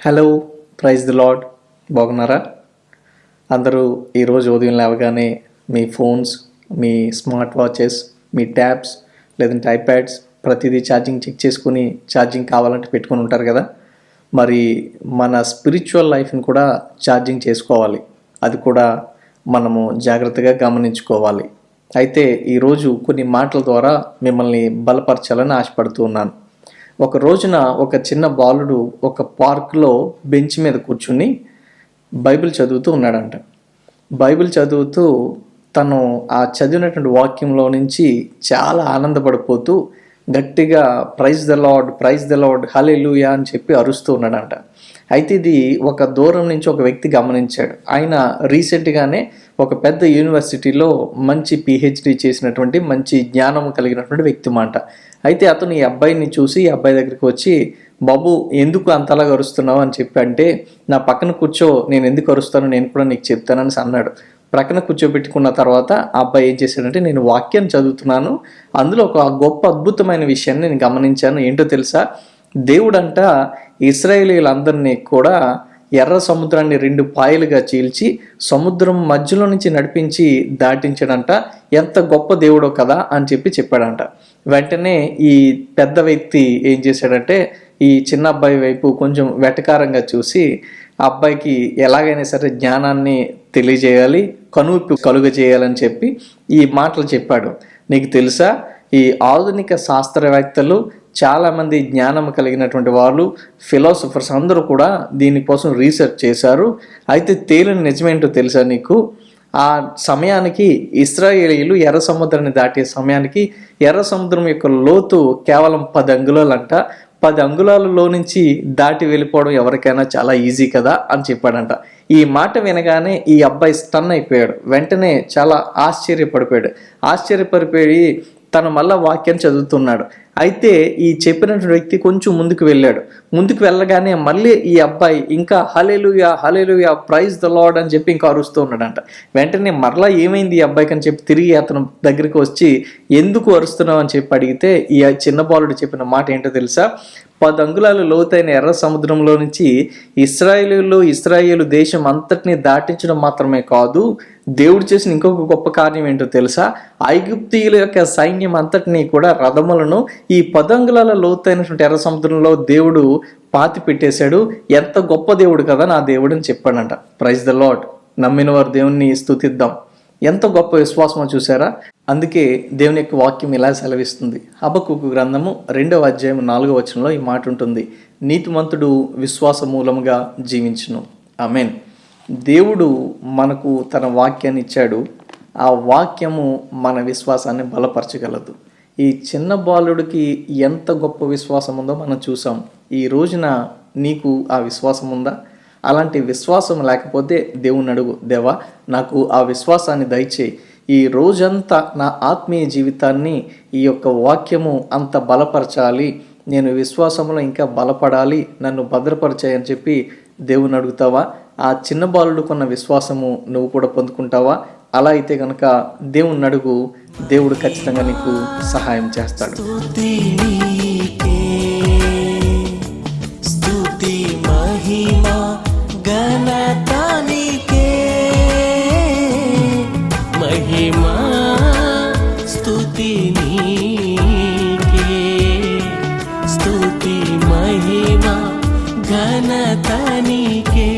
Hello, praise the lord. బాగున్నారా అందరూ? ఈరోజు ఉదయం లేవగానే మీ ఫోన్స్, మీ స్మార్ట్ వాచెస్, మీ ట్యాబ్స్ లేదంటే ఐప్యాడ్స్ ప్రతిదీ ఛార్జింగ్ చెక్ చేసుకుని ఛార్జింగ్ కావాలంటే పెట్టుకొని ఉంటారు కదా. మరి మన స్పిరిచువల్ లైఫ్ని కూడా ఛార్జింగ్ చేసుకోవాలి. అది కూడా మనము జాగ్రత్తగా గమనించుకోవాలి. అయితే ఈరోజు కొన్ని మాటల ద్వారా మిమ్మల్ని బలపరచాలని ఆశపడుతూ ఉన్నాను. ఒక రోజున ఒక చిన్న బాలుడు ఒక పార్క్లో బెంచ్ మీద కూర్చుని బైబిల్ చదువుతూ ఉన్నాడంట. బైబిల్ చదువుతూ తను ఆ చదివినటువంటి వాక్యంలో నుంచి చాలా ఆనందపడిపోతూ గట్టిగా ప్రైజ్ ద లార్డ్ హల్లెలూయా అని చెప్పి అరుస్తూ ఉన్నాడంట. అయితే ఇది ఒక దూరం నుంచి ఒక వ్యక్తి గమనించాడు. ఆయన రీసెంట్గానే ఒక పెద్ద యూనివర్సిటీలో మంచి పిహెచ్డి చేసినటువంటి మంచి జ్ఞానం కలిగినటువంటి వ్యక్తి మాట. అయితే అతను ఈ అబ్బాయిని చూసి ఈ అబ్బాయి దగ్గరికి వచ్చి, బాబు ఎందుకు అంతలాగా అరుస్తున్నావు అని చెప్పి అంటే, నా పక్కన కూర్చో, నేను ఎందుకు అరుస్తానో నేను కూడా నీకు చెప్తానని అన్నాడు. ప్రక్కన కూర్చోబెట్టుకున్న తర్వాత ఆ అబ్బాయి ఏం చేశాడంటే, నేను వాక్యాన్ని చదువుతున్నాను, అందులో ఒక గొప్ప అద్భుతమైన విషయాన్ని నేను గమనించాను. ఏంటో తెలుసా? దేవుడంట ఇశ్రాయేలీయులందరినీ కూడా ఎర్ర సముద్రాన్ని 2 పాయలుగా చీల్చి సముద్రం మధ్యలో నుంచి నడిపించి దాటించాడంట. ఎంత గొప్ప దేవుడో కదా అని చెప్పాడంట. వెంటనే ఈ పెద్ద వ్యక్తి ఏం చేశాడంటే, ఈ చిన్న అబ్బాయి వైపు కొంచెం వెటకారంగా చూసి ఆ అబ్బాయికి ఎలాగైనా సరే జ్ఞానాన్ని తెలియజేయాలి, కనువిప్పు కలుగజేయాలని చెప్పి ఈ మాటలు చెప్పాడు. నీకు తెలుసా, ఈ ఆధునిక శాస్త్రవేత్తలు, చాలామంది జ్ఞానం కలిగినటువంటి వాళ్ళు, ఫిలాసఫర్స్ అందరూ కూడా దీనికోసం రీసెర్చ్ చేశారు. అయితే తేలిన నిజమేంటో తెలుసా నీకు? ఆ సమయానికి ఇశ్రాయేలీయులు ఎర్ర సముద్రాన్ని దాటే సమయానికి ఎర్ర సముద్రం యొక్క లోతు కేవలం 10 అంగుళాలంట. 10 అంగుళాలలో నుంచి దాటి వెళ్ళిపోవడం ఎవరికైనా చాలా ఈజీ కదా అని చెప్పాడంట. ఈ మాట వినగానే ఈ అబ్బాయి స్టన్ అయిపోయాడు. వెంటనే చాలా ఆశ్చర్యపడిపోయి తను మళ్ళా వాక్యాన్ని చదువుతున్నాడు. అయితే ఈ చెప్పినటువంటి వ్యక్తి కొంచెం ముందుకు వెళ్ళగానే మళ్ళీ ఈ అబ్బాయి ఇంకా హల్లెలూయా ప్రైజ్ ద లార్డ్ అని చెప్పి ఇంకా అరుస్తూ ఉన్నాడంట. వెంటనే మరలా ఏమైంది ఈ అబ్బాయికి అని చెప్పి తిరిగి అతను దగ్గరికి వచ్చి, ఎందుకు అరుస్తున్నావు అని చెప్పి అడిగితే ఈ చిన్న బాలుడు చెప్పిన మాట ఏంటో తెలుసా? 10 అంగుళాలు లోతైన ఎర్ర సముద్రంలో నుంచి ఇశ్రాయేలు దేశం అంతటిని దాటించడం మాత్రమే కాదు, దేవుడు చేసిన ఇంకొక గొప్ప కార్యం ఏంటో తెలుసా? ఐగుప్తీయుల యొక్క సైన్యం అంతటినీ కూడా, రథములను ఈ 10 అంగుళాల లోతైనటువంటి ఎర్ర సముద్రంలో దేవుడు పాతి పెట్టేశాడు. ఎంత గొప్ప దేవుడు కదా నా దేవుడు అని చెప్పాడంట. Praise the lord. నమ్మిన వారు దేవుణ్ణి స్తుతిద్దాం. ఎంత గొప్ప విశ్వాసమో చూసారా? అందుకే దేవుని యొక్క వాక్యం ఇలా సెలవిస్తుంది. హబక్కూకు గ్రంథము 2వ అధ్యాయం 4వ వచనంలో ఈ మాట ఉంటుంది, నీతిమంతుడు విశ్వాస మూలముగా జీవించును. ఆమేన్. దేవుడు మనకు తన వాక్యాన్ని ఇచ్చాడు. ఆ వాక్యము మన విశ్వాసాన్ని బలపరచగలదు. ఈ చిన్న బాలుడికి ఎంత గొప్ప విశ్వాసం ఉందో మనం చూసాం. ఈ రోజున నీకు ఆ విశ్వాసం ఉందా? అలాంటి విశ్వాసం లేకపోతే దేవుని అడుగు, దేవా నాకు ఆ విశ్వాసాన్ని దయచేయి. ఈ రోజంతా నా ఆత్మీయ జీవితాన్ని ఈ యొక్క వాక్యము అంత బలపరచాలి, నేను విశ్వాసంలో ఇంకా బలపడాలి, నన్ను భద్రపరచాయని చెప్పి దేవుని అడుగుతావా? ఆ చిన్న బాలుడుకున్న విశ్వాసము నువ్వు కూడా పొందుకుంటావా? అలా అయితే కనుక దేవుని అడుగు, దేవుడు ఖచ్చితంగా నీకు సహాయం చేస్తాడు. స్తుతి మహిమ ఘనత నీకే.